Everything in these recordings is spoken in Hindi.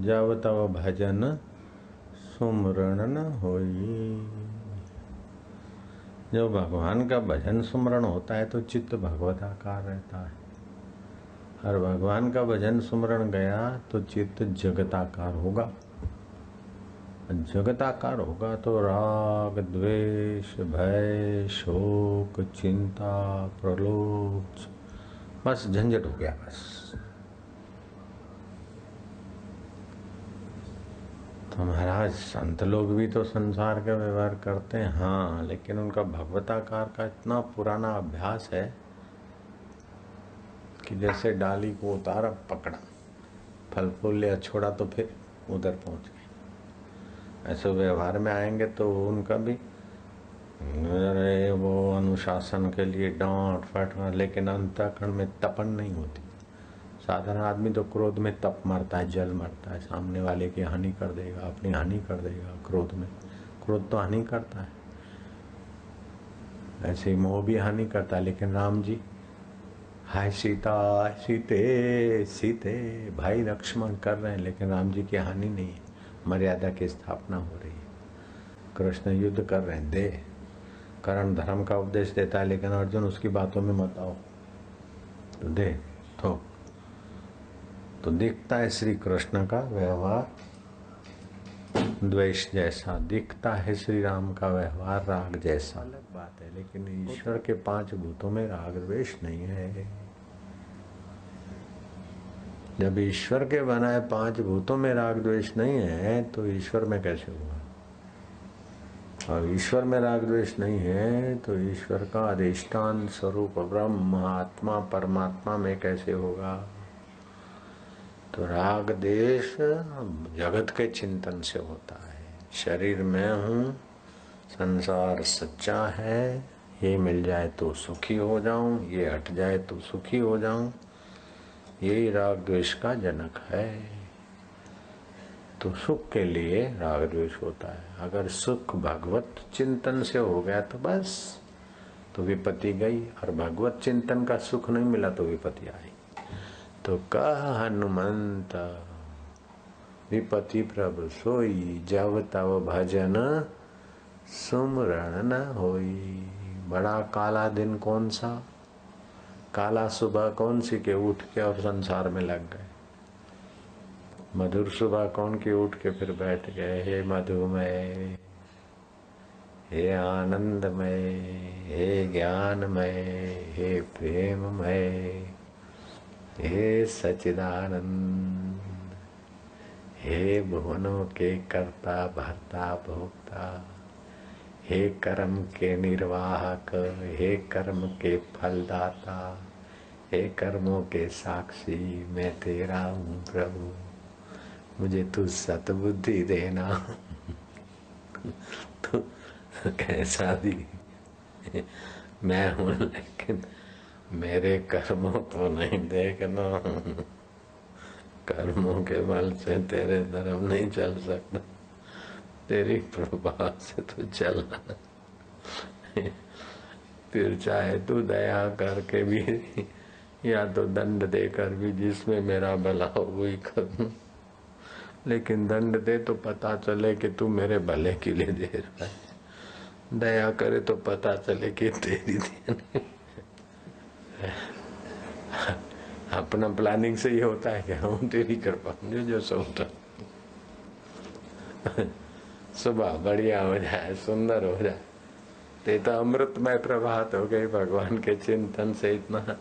जब तब भजन सुमरण न होई। जो भगवान का भजन सुमरण होता है तो चित्त भगवताकार रहता है, और भगवान का भजन सुमरण गया तो चित्त जगताकार होगा। जगताकार होगा तो राग द्वेष भय शोक चिंता प्रलोभ बस झंझट हो गया। बस तो महाराज संत लोग भी तो संसार का व्यवहार करते हैं, हाँ, लेकिन उनका भगवताकार का इतना पुराना अभ्यास है कि जैसे डाली को उतारा पकड़ा, फल फूल लिया छोड़ा तो फिर उधर पहुंच गए। ऐसे व्यवहार में आएंगे तो उनका भी अरे वो अनुशासन के लिए डांट फट, लेकिन अंतःकरण में तपन नहीं होती। साधारण आदमी तो क्रोध में तप मरता है, जल मरता है, सामने वाले की हानि कर देगा, अपनी हानि कर देगा। क्रोध में, क्रोध तो हानि करता है, ऐसे ही मोह भी हानि करता है। लेकिन राम जी हाय सीता सीते सीते भाई लक्ष्मण कर रहे हैं, लेकिन राम जी की हानि नहीं है, मर्यादा की स्थापना हो रही है। कृष्ण युद्ध कर रहे हैं, दे कर्ण धर्म का उपदेश देता है, लेकिन अर्जुन उसकी बातों में मत आओ, तो दे तो दिखता है श्री कृष्ण का व्यवहार द्वेष जैसा, दिखता है श्री राम का व्यवहार राग जैसा। अलग बात है, लेकिन ईश्वर के 5 भूतों में राग द्वेष नहीं है। जब ईश्वर के बनाए 5 भूतों में राग द्वेष नहीं है तो ईश्वर में कैसे हुआ? और ईश्वर में राग द्वेष नहीं है तो ईश्वर का अधिष्ठान स्वरूप ब्रह्म आत्मा परमात्मा में कैसे होगा? तो राग देश जगत के चिंतन से होता है। शरीर में हूँ, संसार सच्चा है, ये मिल जाए तो सुखी हो जाऊं, ये हट जाए तो सुखी हो जाऊं, यही राग द्वेष का जनक है। तो सुख के लिए राग द्वेष होता है। अगर सुख भगवत चिंतन से हो गया तो बस, तो विपत्ति गई, और भगवत चिंतन का सुख नहीं मिला तो विपत्ति आई। तो कह हनुमंत विपत्ति प्रभु सोई, जब तब भजन सुमरण न होई। बड़ा काला दिन कौन सा, काला सुबह कौन सी के उठ के और संसार में लग गए। मधुर सुबह कौन की उठ के फिर बैठ गए। हे मधुमय, हे आनंदमय, हे ज्ञानमय, हे प्रेममय, हे सच्चिदानंद, हे भुवनों के कर्ता भर्ता भोक्ता, हे कर्म के निर्वाहक, हे कर्म के फलदाता, हे कर्मों के साक्षी, मैं तेरा हूँ प्रभु, मुझे तू सतबुद्धि देना। तो कैसा भी मैं हूँ, लेकिन मेरे कर्मों को नहीं देखना। कर्मों के बल से तेरे धर्म नहीं चल सकता, तेरी कृपा से तो चल। फिर चाहे तू दया करके भी या तो दंड देकर भी, जिसमें मेरा भला हो वही करूं, लेकिन दंड दे तो पता चले कि तू मेरे भले के लिए दे रहा है, दया करे तो पता चले कि तेरी देने। अपना प्लानिंग से ही होता है कि हम तेरी कृपा जो सोचता। सुबह बढ़िया हो जाए, सुंदर हो जाए, ते तो अमृतमय प्रभात हो गई। भगवान के चिंतन से इतना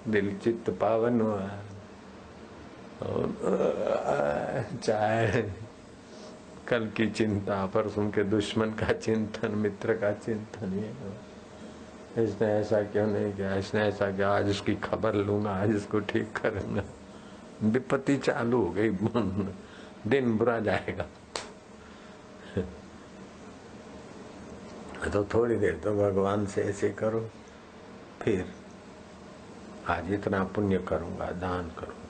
दिल चित्त पावन हुआ। चाहे कल की चिंता, परसों के दुश्मन का चिंतन, मित्र का चिंतन, ये इसने ऐसा क्यों नहीं किया, इसने ऐसा किया, आज उसकी खबर लूंगा, आज इसको ठीक करूंगा। विपत्ति चालू हो गई, दिन बुरा जाएगा। तो थोड़ी देर तो भगवान से ऐसे करो, फिर आज इतना पुण्य करूंगा, दान करूंगा,